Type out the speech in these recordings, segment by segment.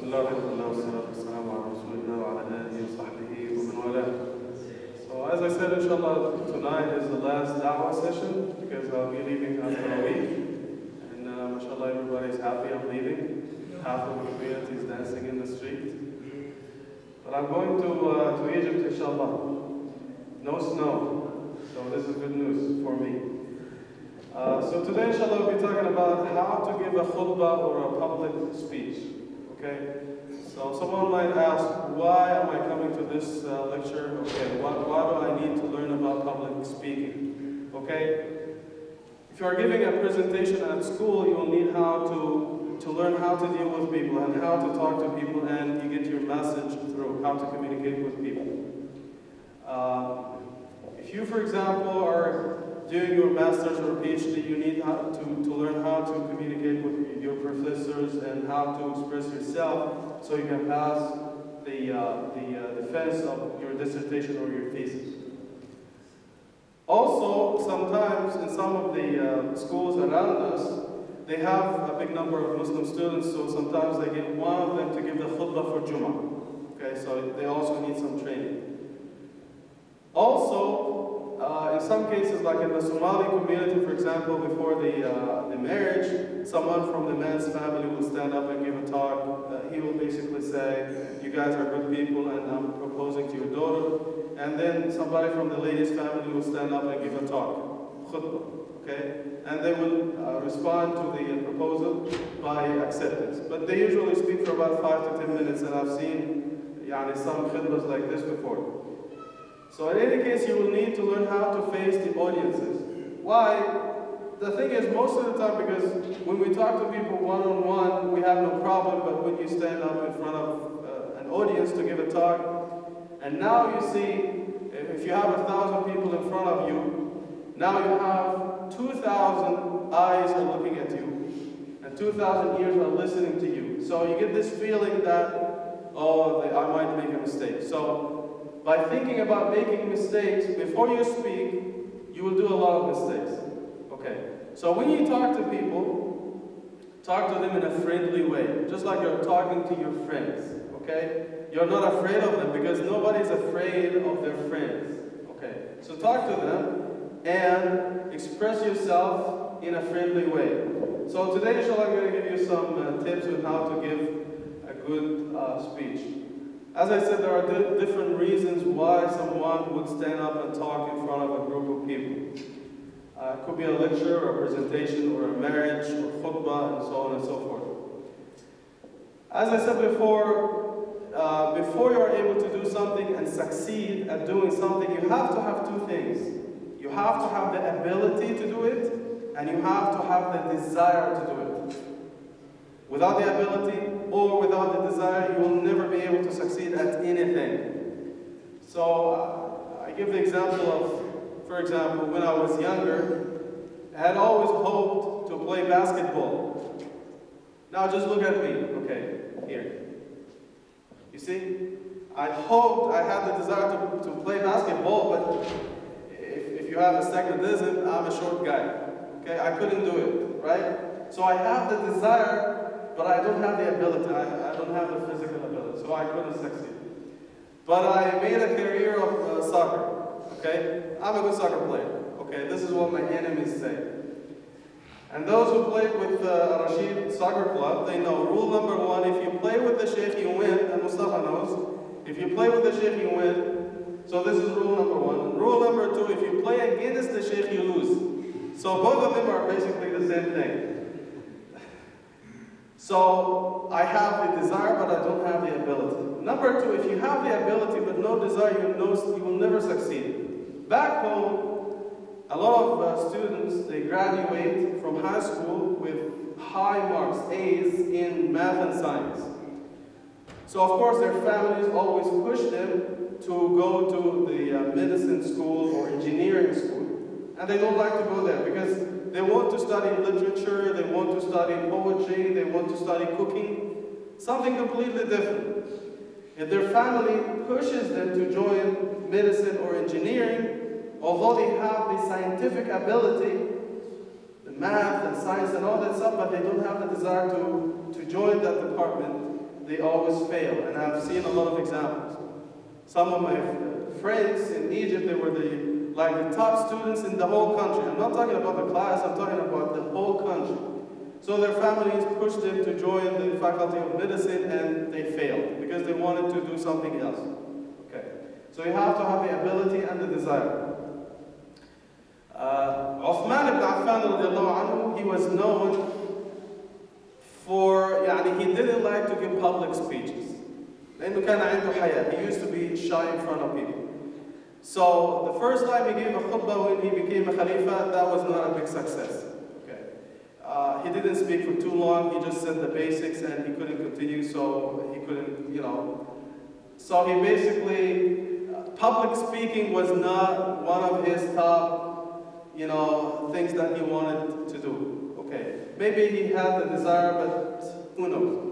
الله الحمد لله والصلاة والسلام على رسول الله وعلى آله وصحبه ومن والاه. So as I said, inshallah, tonight is the last da'wah session because I'll be leaving after a week. And mashallah, everybody's happy I'm leaving. Half of the community is dancing in the street. But I'm going to Egypt, inshallah. No snow. So this is good news for me. So today, inshallah, we'll be talking about how to give a khutbah or a public speech. Okay? So someone might ask, why am I coming to this lecture? Okay, why do I need to learn about public speaking? Okay? If you are giving a presentation at school, you will need to learn how to deal with people and how to talk to people and you get your message through, how to communicate with people. If you, for example, are doing your master's or PhD, you need to learn how to communicate with your professors and how to express yourself so you can pass the defense of your dissertation or your thesis. Also, sometimes in some of the schools around us, they have a big number of Muslim students, so sometimes they get one of them to give the khutbah for Jummah. Okay, so they also need some training. Also, in some cases, like in the Somali community, for example, before the marriage, someone from the man's family will stand up and give a talk. He will basically say, you guys are good people and I'm proposing to your daughter. And then somebody from the lady's family will stand up and give a talk, khutbah, okay? And they will respond to the proposal by acceptance. But they usually speak for about 5 to 10 minutes, and I've seen some khutbahs like this before. So in any case, you will need to learn how to face the audiences. Why? The thing is, most of the time, because when we talk to people one-on-one, we have no problem, but when you stand up in front of an audience to give a talk, and now you see, if you have 1,000 people in front of you, now you have 2,000 eyes are looking at you, and 2,000 ears are listening to you. So you get this feeling that, I might make a mistake. So by thinking about making mistakes, before you speak, you will do a lot of mistakes. Okay. So when you talk to people, talk to them in a friendly way, just like you're talking to your friends. Okay? You're not afraid of them because nobody's afraid of their friends. Okay? So talk to them and express yourself in a friendly way. So today, inshallah, I'm going to give you some tips on how to give a good speech. As I said, there are different reasons why someone would stand up and talk in front of a group of people. It could be a lecture or a presentation or a marriage or khutbah and so on and so forth. As I said before you are able to do something and succeed at doing something, you have to have two things. You have to have the ability to do it, and you have to have the desire to do it. Without the ability or without the desire, you will never be able to succeed at anything. So I give the example of, for example, when I was younger, I had always hoped to play basketball. Now just look at me, okay, here. You see, I hoped I had the desire to play basketball, but if you have astigmatism, I'm a short guy. Okay, I couldn't do it, right? So I have the desire, but I don't have the ability. I don't have the physical ability, so I couldn't succeed. But I made a career of soccer. Okay, I'm a good soccer player. Okay, this is what my enemies say. And those who played with Al-Rashid soccer club, they know rule number 1, if you play with the sheikh, you win, and Mustafa knows. If you play with the sheikh, you win. So this is rule number 1. Rule number 2, if you play against the sheikh, you lose. So both of them are basically the same thing. So I have the desire, but I don't have the ability. Number 2, if you have the ability but no desire, you will never succeed. Back home, a lot of students, they graduate from high school with high marks, A's in math and science. So of course their families always push them to go to the medicine school or engineering school. And they don't like to go there because they want to study literature, they want to study poetry, they want to study cooking, something completely different. If their family pushes them to join medicine or engineering, although they have the scientific ability, math and science and all that stuff, but they don't have the desire to join that department, they always fail. And I've seen a lot of examples. Some of my friends in Egypt, they were the top students in the whole country. I'm not talking about the class, I'm talking about the whole country. So their families pushed them to join the faculty of medicine, and they failed because they wanted to do something else. Okay. So you have to have the ability and the desire. Uthman ibn Affan radiallahu anhu, he was known for, he didn't like to give public speeches. لأنه كان عنده حياة. He used to be shy in front of people. So the first time he gave a khutbah when he became a khalifa, that was not a big success. Okay. He didn't speak for too long. He just said the basics and he couldn't continue, so he couldn't, So he basically, public speaking was not one of his top, things that he wanted to do. Okay. Maybe he had the desire, but who knows?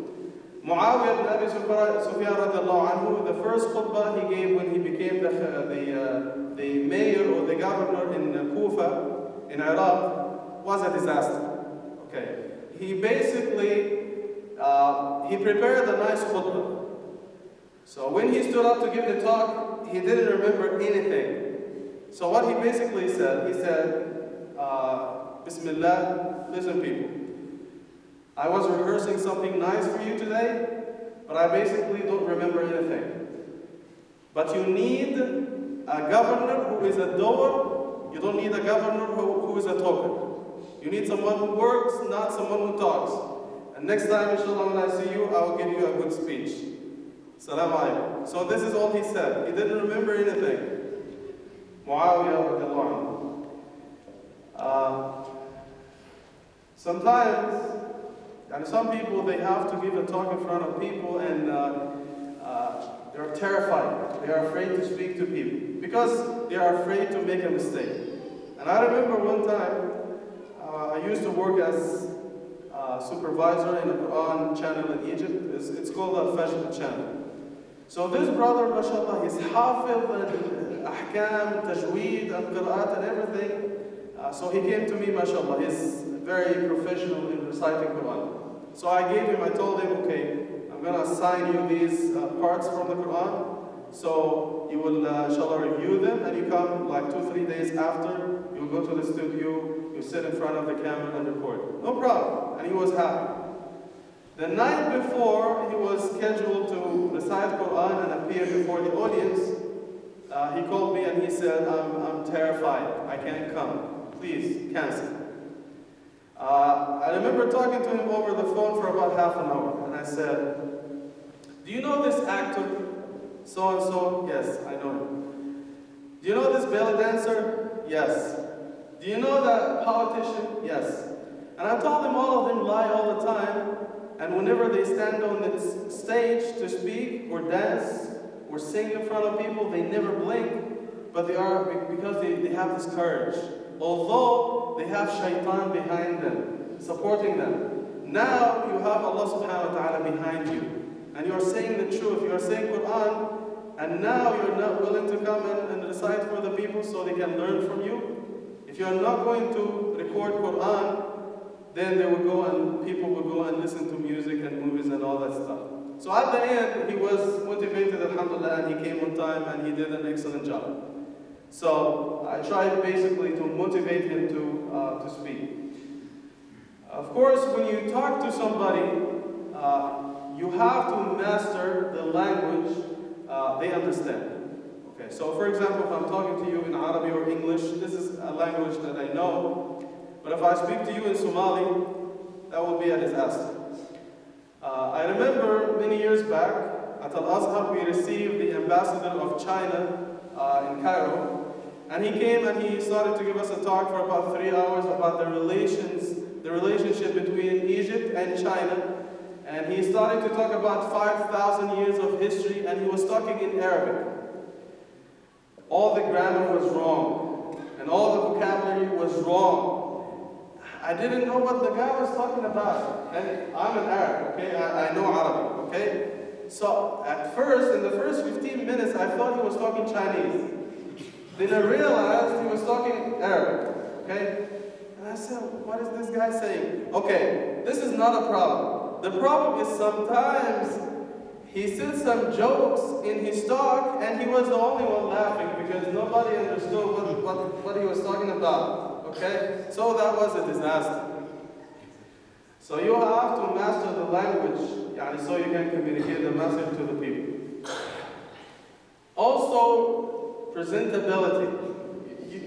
Muawiyah ibn Abi Sufyan radiallahu anhu, the first khutbah he gave when he became the mayor or the governor in Kufa, in Iraq, was a disaster. Okay. He basically, he prepared a nice khutbah. So when he stood up to give the talk, he didn't remember anything. So what he basically said, he said, Bismillah, listen people. I was rehearsing something nice for you today, but I basically don't remember anything. But you need a governor who is a doer. You don't need a governor who is a talker. You need someone who works, not someone who talks. And next time, inshallah, when I see you, I will give you a good speech. Salaam alaikum. So this is all he said. He didn't remember anything. Muawiyah radiallahu anhu. Sometimes, and some people, they have to give a talk in front of people and they're terrified. They are afraid to speak to people because they are afraid to make a mistake. And I remember one time, I used to work as a supervisor in a Quran channel in Egypt. It's called Al-Fajr channel. So this brother, mashallah, he's hafiz and ahkam, tajweed and qira'at and everything. So he came to me, mashallah, he's very professional in reciting Quran. So I told him, okay, I'm going to assign you these parts from the Quran. So you will, inshallah, review them, and you come like 2-3 days after, you'll go to the studio, you sit in front of the camera and record. No problem. And he was happy. The night before he was scheduled to recite Quran and appear before the audience, he called me and he said, I'm terrified. I can't come. Please, cancel. I remember talking to him over the phone for about half an hour, and I said, do you know this actor, so-and-so? Yes, I know him. Do you know this belly dancer? Yes. Do you know that politician? Yes. And I told him all of them lie all the time, and whenever they stand on the stage to speak or dance or sing in front of people, they never blink, but they are, because they have this courage. Although they have shaitan behind them, supporting them. Now you have Allah subhanahu wa ta'ala behind you. And you are saying the truth. You are saying Quran. And now you're not willing to come and recite for the people so they can learn from you. If you are not going to record Quran, then they will go and people will go and listen to music and movies and all that stuff. So at the end, he was motivated, alhamdulillah, and he came on time and he did an excellent job. So I tried basically to motivate him to speak. Of course, when you talk to somebody, you have to master the language they understand. Okay, so for example, if I'm talking to you in Arabic or English, this is a language that I know. But if I speak to you in Somali, that will be a disaster. I remember many years back at Al-Azhar, we received the ambassador of China in Cairo. And he came and he started to give us a talk for about 3 hours about the relationship between Egypt and China. And he started to talk about 5,000 years of history, and he was talking in Arabic. All the grammar was wrong, and all the vocabulary was wrong. I didn't know what the guy was talking about. And I'm an Arab, okay? I know Arabic, okay? So at first, in the first 15 minutes, I thought he was talking Chinese. Then I realized he was talking Arabic, okay? And I said, what is this guy saying? Okay, this is not a problem. The problem is sometimes he said some jokes in his talk, and he was the only one laughing because nobody understood what he was talking about. Okay? So that was a disaster. So you have to master the language, so you can communicate the message to the people. Also, presentability.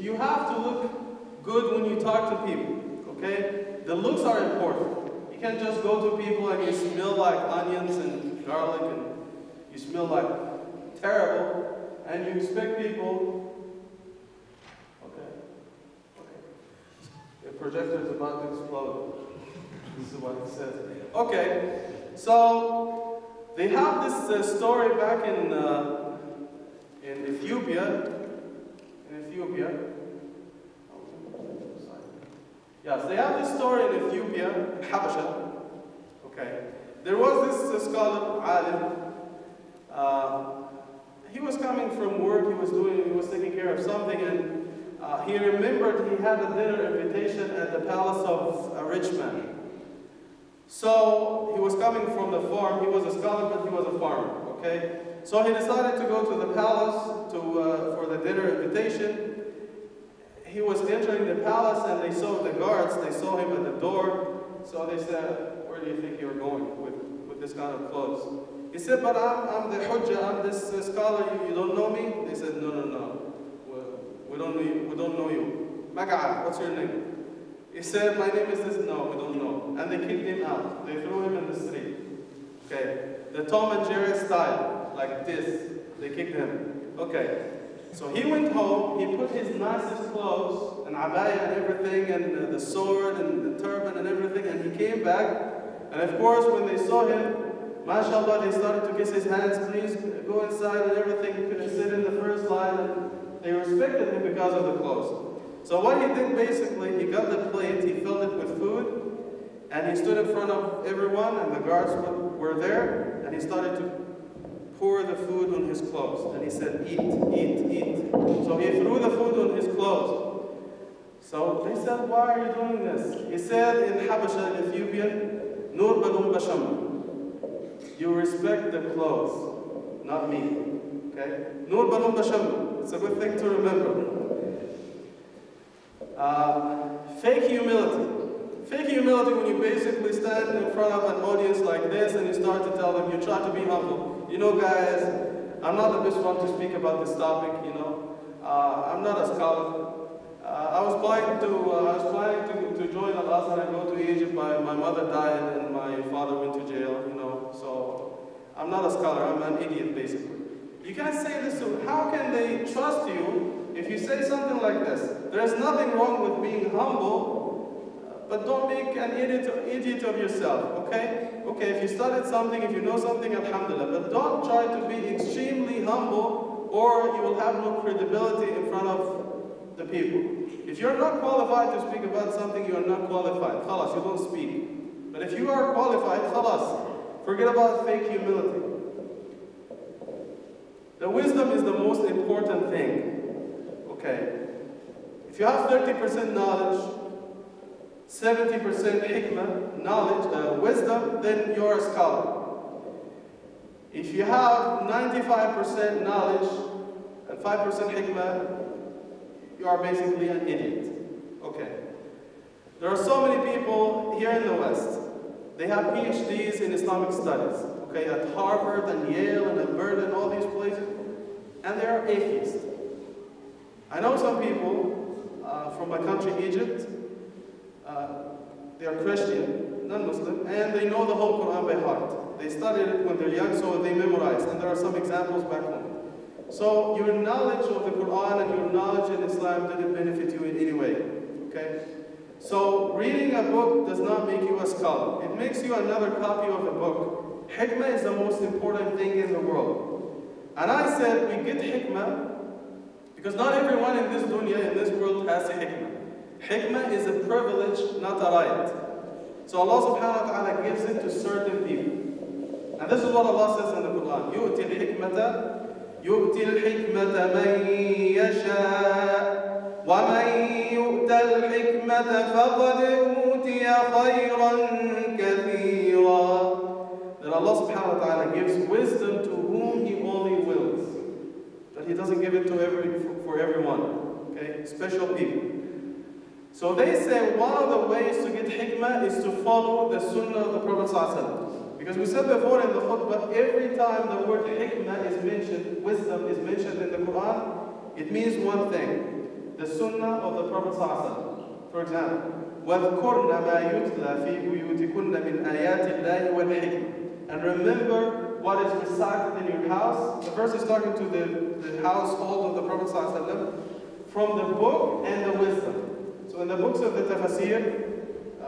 You have to look good when you talk to people. Okay? The looks are important. You can't just go to people and you smell like onions and garlic and you smell like terrible, and you expect people. Okay. The projector is about to explode. This is what it says. Okay, so they have this story back in Ethiopia. Yes, they have this story in Ethiopia, in Habasha. Okay, there was this scholar, alim. He was coming from work. He was taking care of something, and he remembered he had a dinner invitation at the palace of a rich man. So he was coming from the farm. He was a scholar, but he was a farmer. Okay, so he decided to go to the palace for the dinner invitation. He was entering the palace, and they saw the guards. They saw him at the door. So they said, "Where do you think you're going with this kind of clothes?" He said, "But I'm the Hujjah. I'm this scholar. You don't know me?" They said, "No. We don't know you. We don't know you. Maga'a, what's your name?" He said, "My name is this." "No, we don't know." And they kicked him out. They threw him in the street. Okay, the Tom and Jerry style, like this. They kicked him. Okay. So he went home, he put his nicest clothes, and abaya and everything, and the sword and the turban and everything, and he came back. And of course, when they saw him, mashallah, they started to kiss his hands. "Please go inside," and everything. He could sit in the first line, and they respected him because of the clothes. So what he did basically, he got the plate, he filled it with food, and he stood in front of everyone, and the guards were there, and he started to pour the food on his clothes. And he said, "Eat, eat, eat." So he threw the food on his clothes. So they said, "Why are you doing this?" He said in Habasha, in Ethiopian, "Nur balum basham." You respect the clothes, not me. Okay? Nur balum basham. It's a good thing to remember. Fake humility. Fake humility when you basically stand in front of an audience like this and you start to tell them, you try to be humble. You know, guys, I'm not the best one to speak about this topic, I'm not a scholar. I was planning to join Al-Azhar and go to Egypt. My mother died and my father went to jail, so I'm not a scholar. I'm an idiot, basically. You can't say this to them. How can they trust you if you say something like this? There's nothing wrong with being humble, but don't make an idiot of yourself, okay? Okay, if you studied something, if you know something, alhamdulillah, but don't try to be extremely humble or you will have no credibility in front of the people. If you're not qualified to speak about something, you are not qualified. Khalas, you don't speak. But if you are qualified, khalas, forget about fake humility. The wisdom is the most important thing. Okay. If you have 30% knowledge, 70% hikmah, knowledge, wisdom, then you're a scholar. If you have 95% knowledge and 5% hikmah, you are basically an idiot. Okay. There are so many people here in the West. They have PhDs in Islamic studies, okay, at Harvard and Yale and Alberta and all these places, and they are atheists. I know some people from my country, Egypt. They are Christian, non-Muslim, and they know the whole Quran by heart. They studied it when they're young, so they memorized, and there are some examples back home. So your knowledge of the Quran and your knowledge in Islam didn't benefit you in any way, okay? So reading a book does not make you a scholar. It makes you another copy of the book. Hikmah is the most important thing in the world. And I said we get hikmah because not everyone in this dunya, in this world, has a hikmah. Hikmah is a privilege, not a right. So Allah subhanahu wa ta'ala gives it to certain people. And this is what Allah says in the Quran. يُؤْتِي الْحِكْمَةَ مَنْ يَشَاءُ وَمَنْ يُؤْتَ الْحِكْمَةَ فَقَدْ أُوتِيَ خَيْرًا كَثِيرًا. that Allah subhanahu wa ta'ala gives wisdom to whom He only wills. That He doesn't give it to for everyone. Okay? Special people. So they say one of the ways to get hikmah is to follow the sunnah of the Prophet ﷺ. Because we said before in the khutbah, every time the word hikmah is mentioned, wisdom is mentioned in the Quran, it means one thing. The sunnah of the Prophet ﷺ. For example, وَاذْكُرْنَ مَا يُتْلَى فِي بُيُوتِكُنَّ مِنْ آيَاتِ اللَّهِ وَالْحِكْمَةِ. And remember what is recited in your house. The verse is talking to the household of the Prophet ﷺ from the book and the wisdom. So in the books of the tafsir,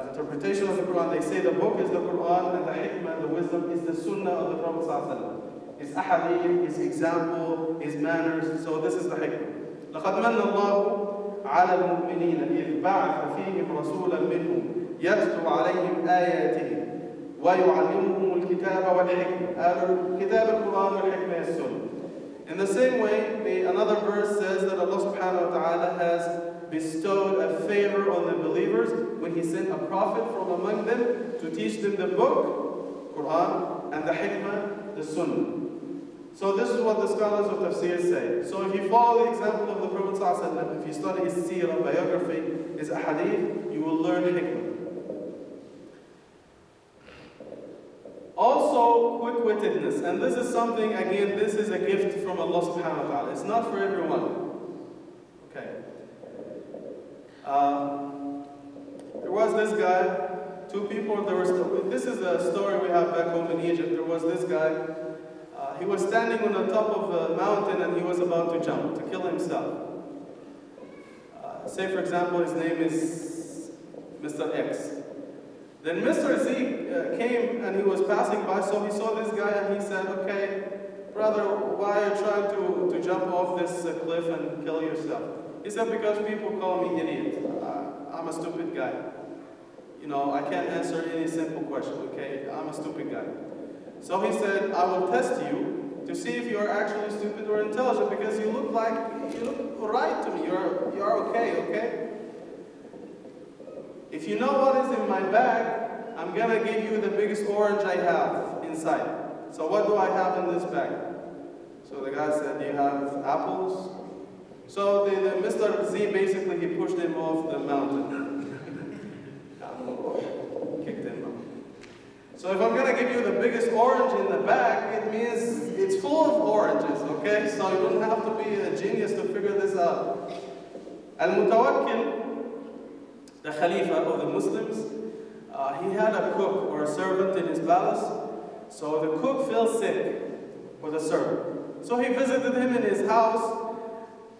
interpretation of the Quran, they say the book is the Quran and the hikmah, the wisdom is the sunnah of the Prophet ﷺ. His ahadith, his example, his manners. So this is the hikmah. لَقَدْ مَنَّ اللَّهُ عَلَى الْمُؤْمِنِينَ إِذْ بَعَثَ فِيهِمْ رَسُولًا مِّنْهُمْ يَتْلُو عَلَيْهِمْ آيَاتِهِ وَيُعَلِّمُهُمُ الْكِتَابَ وَالْحِكْمَةَ. الكتاب القرآن والحكمة السنة. In the same way, another verse says that Allah subhanahu wa ta'ala has bestowed a favor on the believers when He sent a prophet from among them to teach them the book, Quran, and the hikmah, the sunnah. So this is what the scholars of tafsir say. So if you follow the example of the Prophet ﷺ, if you study his seerah, biography, his ahadith, you will learn hikmah. Also, quick-wittedness. And this is something, again, this is a gift from Allah subhanahu wa ta'ala. It's not for everyone. Okay. There was this guy, two people, this is a story we have back home in Egypt. There was this guy, he was standing on the top of a mountain and he was about to jump, to kill himself. Say for example, his name is Mr. X. Then Mr. Z came and he was passing by, so he saw this guy and he said, okay, brother, why are you trying to jump off this cliff and kill yourself? He said, because people call me idiot. I'm a stupid guy. You know, I can't answer any simple question, okay? I'm a stupid guy. So he said, I will test you to see if you are actually stupid or intelligent because you look right to me. You're okay? If you know what is in my bag, I'm gonna give you the biggest orange I have inside. So what do I have in this bag? So the guy said, do you have apples? So the Mr. Z basically, he pushed him off the mountain. Kicked him out. So if I'm gonna give you the biggest orange in the bag, it means it's full of oranges, okay? So you don't have to be a genius to figure this out. Al-Mutawakkil, the Khalifa of the Muslims, he had a cook or a servant in his palace. So the cook fell sick with a servant. So he visited him in his house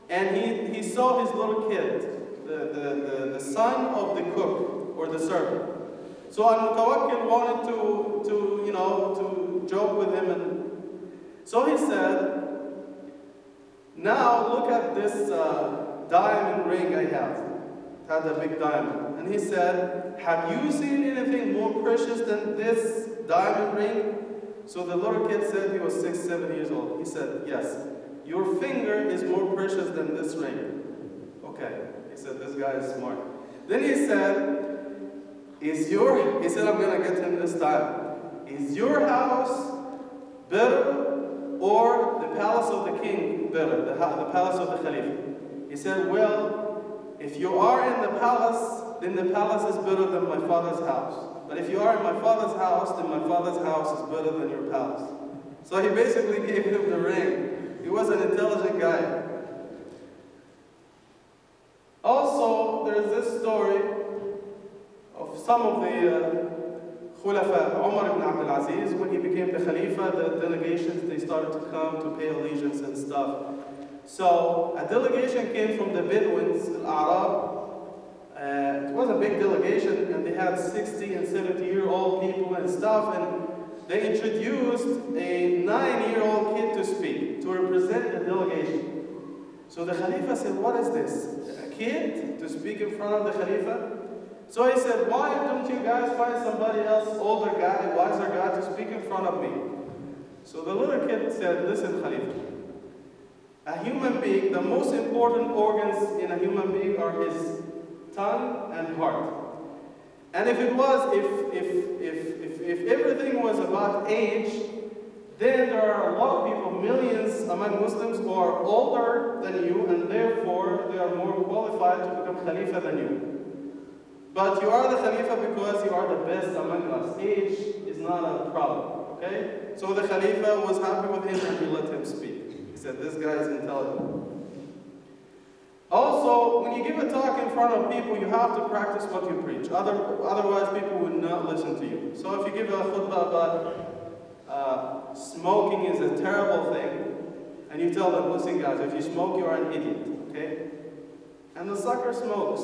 and he saw his little kid, the son of the cook or the servant. So Al-Mutawakkil wanted to joke with him. And so he said, now look at this diamond ring I have. It had a big diamond. And he said, have you seen anything more precious than this diamond ring? So the little kid said, he was 6, 7 years old. He said, yes, your finger is more precious than this ring. Okay, he said, this guy is smart. Then he said, he said, I'm going to get him this time. Is your house better or the palace of the king better, the palace of the Khalifa? He said, well, if you are in the palace, then the palace is better than my father's house. But if you are in my father's house, then my father's house is better than your palace. So he basically gave him the ring. He was an intelligent guy. Also, there's this story of some of the Khulafa, Umar ibn Abdul Aziz, when he became the Khalifa, the delegations, they started to come to pay allegiance and stuff. So a delegation came from the Bedouins, Al-Arab. It was a big delegation, and they had 60 and 70-year-old people and stuff, and they introduced a 9-year-old kid to speak, to represent the delegation. So the Khalifa said, what is this? A kid to speak in front of the Khalifa? So he said, why don't you guys find somebody else, older guy, wiser guy, to speak in front of me? So the little kid said, listen, Khalifa, a human being, the most important organs in a human being are his tongue and heart. And if if everything was about age, then there are a lot of people, millions among Muslims, who are older than you, and therefore they are more qualified to become Khalifa than you. But you are the Khalifa because you are the best among us. Age is not a problem, okay? So the Khalifa was happy with him and he let him speak. He said, this guy is intelligent. Also, when you give a talk in front of people, you have to practice what you preach. Otherwise, people will not listen to you. So if you give a khutbah about smoking is a terrible thing, and you tell them, listen guys, if you smoke, you are an idiot, okay? And the sucker smokes,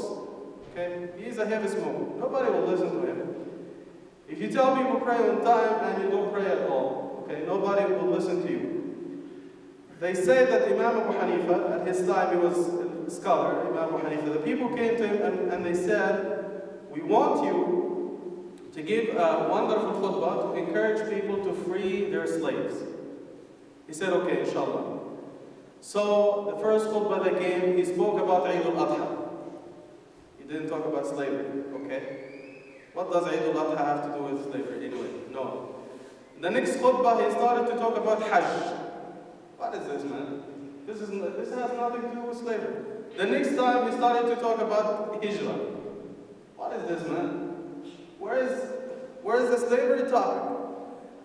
okay? He's a heavy smoker. Nobody will listen to him. If you tell people pray on time and you don't pray at all, okay, nobody will listen to you. They say that Imam Abu Hanifa, at his time, he was a scholar, Imam Abu Hanifa, the people came to him and they said, we want you to give a wonderful khutbah to encourage people to free their slaves. He said, okay, inshallah. So the first khutbah that came, he spoke about Eid al-Adha. He didn't talk about slavery, okay? What does Eid al-Adha have to do with slavery anyway? No. The next khutbah, he started to talk about Hajj. What is this, man? This has nothing to do with slavery. The next time, he started to talk about Hijrah. What is this, man? Where is the slavery topic?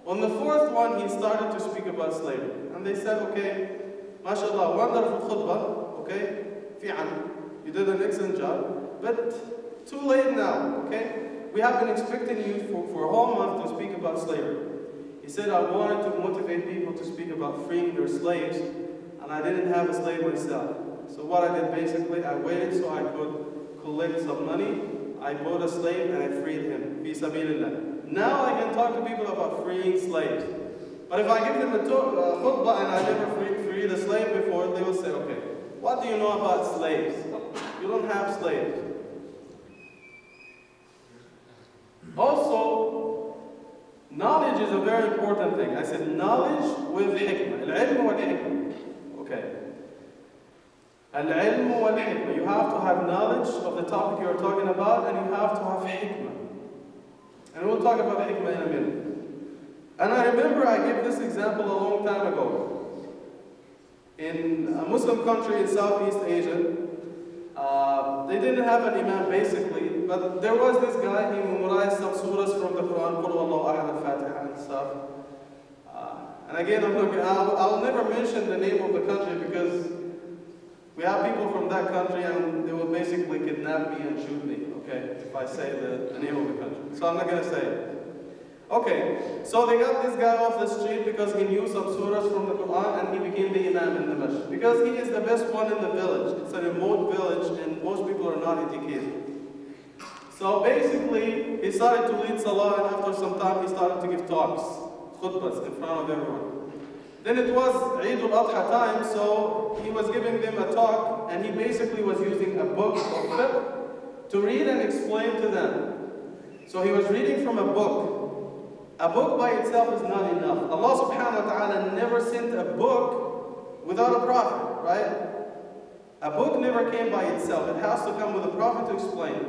On the fourth one, he started to speak about slavery. And they said, okay, mashallah, wonderful khutbah, okay? Fi'an, you did an excellent job, but too late now, okay? We have been expecting you for a whole month to speak about slavery. He said, I wanted to motivate people to speak about freeing their slaves, and I didn't have a slave myself. So what I did basically, I waited so I could collect some money, I bought a slave and I freed him. Fi sabilillah. Now I can talk to people about freeing slaves. But if I give them a khutbah and I never freed a slave before, they will say, okay, what do you know about slaves? You don't have slaves. Also, knowledge is a very important thing. I said knowledge with hikmah. Al-ilm wal-hikmah. Okay. Al-ilm wal-hikmah. You have to have knowledge of the topic you are talking about, and you have to have hikmah. And we'll talk about hikmah in a minute. And I remember I gave this example a long time ago. In a Muslim country in Southeast Asia, they didn't have an imam basically, but there was this guy, he memorized some surahs from the Quran, Qul Wallahu Ahad, Al-Fatiha and stuff. And again, I'll never mention the name of the country because we have people from that country and they will basically kidnap me and shoot me, okay, if I say the name of the country. So I'm not going to say it. Okay, so they got this guy off the street because he knew some surahs from the Quran and he became the imam in the masjid. Because he is the best one in the village. It's a remote village and most people are not educated. So basically, he started to lead salah and after some time he started to give talks, khutbahs in front of everyone. Then it was Eid al-Adha time, so he was giving them a talk and he basically was using a book of fiqh to read and explain to them. So he was reading from a book. A book by itself is not enough. Allah subhanahu wa ta'ala never sent a book without a prophet, right? A book never came by itself. It has to come with a prophet to explain it.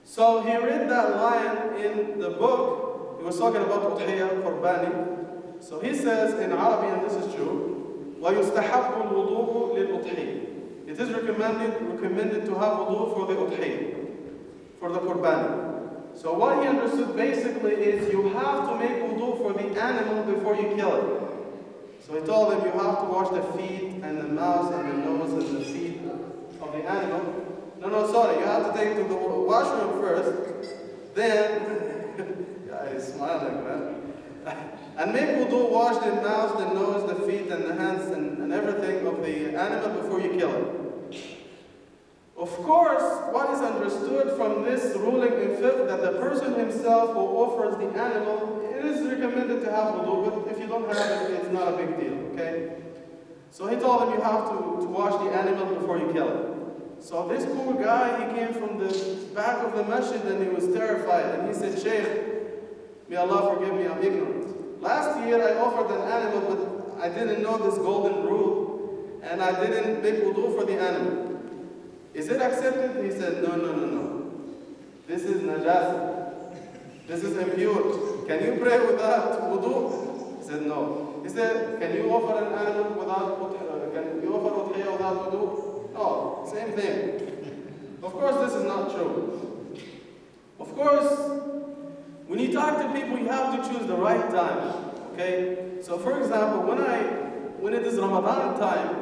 So he read that line in the book. He was talking about Udhiyah, Qurbani. So he says in Arabic, and this is true, وَيُسْتَحَبُّ الْوُضُوءُ لِلْأُضْحِيَّةِ. It is recommended to have wudu for the Udhiyah, for the Qurbani. So what he understood basically is you have to make wudu for the animal before you kill it. So he told them you have to wash the feet and the mouth and the nose and the feet of the animal. No, sorry, you have to take it to the washroom first, then, guys, smiling, man. And make wudu, wash the mouth, the nose, the feet and the hands and everything of the animal before you kill it. Of course, what is understood from this ruling in fiqh that the person himself who offers the animal, it is recommended to have wudu, but if you don't have it, it's not a big deal, okay? So he told him you have to wash the animal before you kill it. So this poor guy, he came from the back of the masjid and he was terrified. And he said, Shaykh, may Allah forgive me, I'm ignorant. Last year I offered an animal, but I didn't know this golden rule, and I didn't make wudu for the animal. Is it accepted? He said, no. This is najasa. This is impure. can you pray without wudu? He said, no. He said, can you offer an animal without can you offer udhiyah without wudu? No, same thing. Of course, this is not true. Of course, when you talk to people, you have to choose the right time. Okay? So, for example, when it is Ramadan time,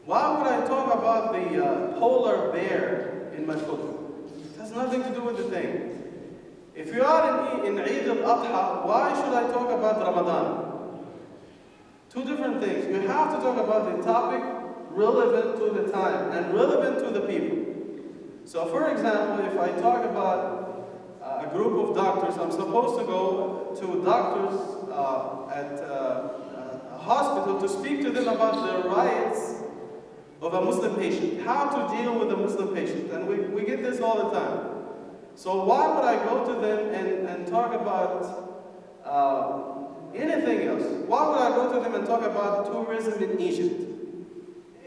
why would I talk about the polar bear in my khutbah? It has nothing to do with the thing. If you are in Eid al-Adha, why should I talk about Ramadan? Two different things. You have to talk about the topic relevant to the time and relevant to the people. So for example, if I talk about a group of doctors, I'm supposed to go to doctors at a hospital to speak to them about the rights of a Muslim patient, how to deal with a Muslim patient. And we get this all the time. So why would I go to them and talk about anything else? Why would I go to them and talk about tourism in Egypt?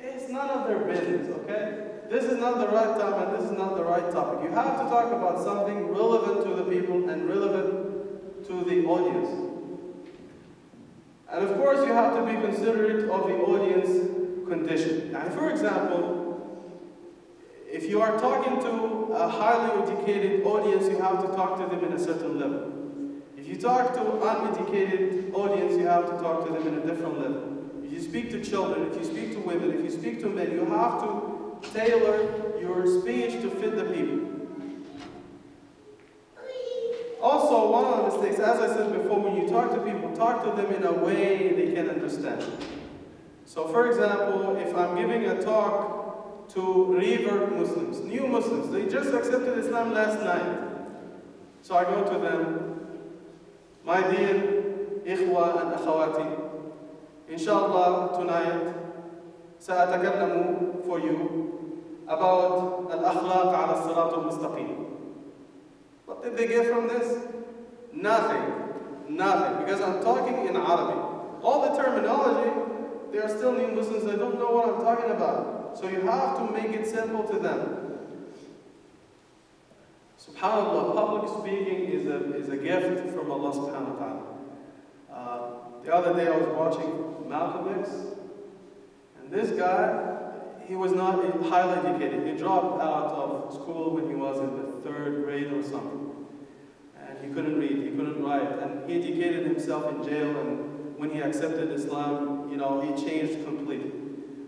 It's none of their business, okay? This is not the right time and this is not the right topic. You have to talk about something relevant to the people and relevant to the audience. And of course, you have to be considerate of the audience condition. And for example, if you are talking to a highly educated audience, you have to talk to them in a certain level. If you talk to an uneducated audience, you have to talk to them in a different level. If you speak to children, if you speak to women, if you speak to men, you have to tailor your speech to fit the people. Also, one of the mistakes, as I said before, when you talk to people, talk to them in a way they can understand. So for example, if I'm giving a talk to revert Muslims, new Muslims, they just accepted Islam last night. So I go to them, my dear ikhwa and akhawati, inshallah tonight, سأتكلم for you about al-akhlaq ala as-sirat al-mustaqim. What did they get from this? Nothing. Nothing. Because I'm talking in Arabic. All the terminology, they are still new Muslims, they don't know what I'm talking about. So you have to make it simple to them. SubhanAllah, public speaking is a gift from Allah subhanahu wa ta'ala. The other day I was watching Malcolm X, and this guy, he was not highly educated. He dropped out of school when he was in the 3rd grade or something. And he couldn't read, he couldn't write, and he educated himself in jail, and when he accepted Islam, you know, he changed completely.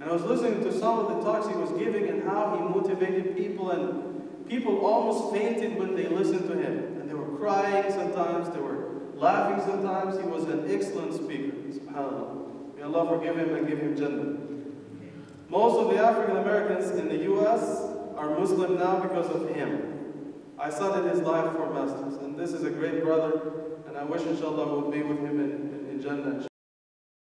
And I was listening to some of the talks he was giving and how he motivated people, and people almost fainted when they listened to him. And they were crying sometimes, they were laughing sometimes. He was an excellent speaker, subhanAllah. May Allah forgive him and give him Jannah. Most of the African Americans in the US are Muslim now because of him. I studied his life for masters, and this is a great brother, and I wish inshallah we'll be with him in Jannah.